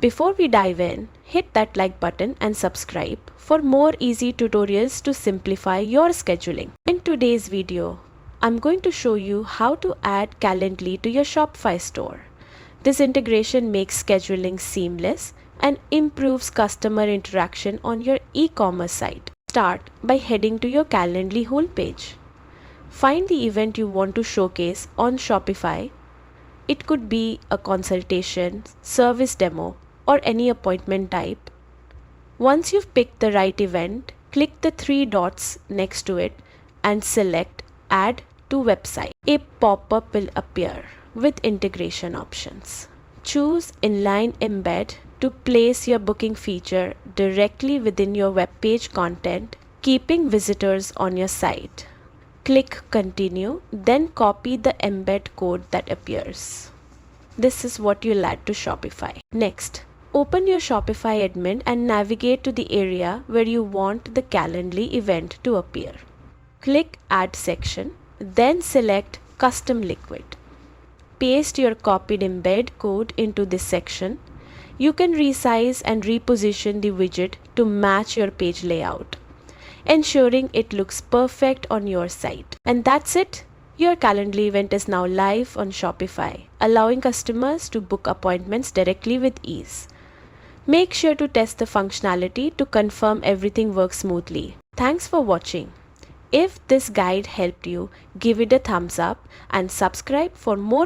Before we dive in, hit that like button and subscribe for more easy tutorials to simplify your scheduling. In today's video, I'm going to show you how to add Calendly to your Shopify store. This integration makes scheduling seamless and improves customer interaction on your e-commerce site. Start by heading to your Calendly homepage. Find the event you want to showcase on Shopify. It could be a consultation, service demo, or any appointment type. Once you've picked the right event, click the three dots next to it and select Add to Website. A pop-up will appear with integration options. Choose Inline Embed to place your booking feature directly within your web page content, keeping visitors on your site. Click Continue, then copy the embed code that appears. This is what you'll add to Shopify. Next, open your Shopify admin and navigate to the area where you want the Calendly event to appear. Click Add section, then select Custom Liquid. Paste your copied embed code into this section. You can resize and reposition the widget to match your page layout, ensuring it looks perfect on your site. And that's it. Your Calendly event is now live on Shopify, allowing customers to book appointments directly with ease. Make sure to test the functionality to confirm everything works smoothly. Thanks for watching. If this guide helped you, give it a thumbs up and subscribe for more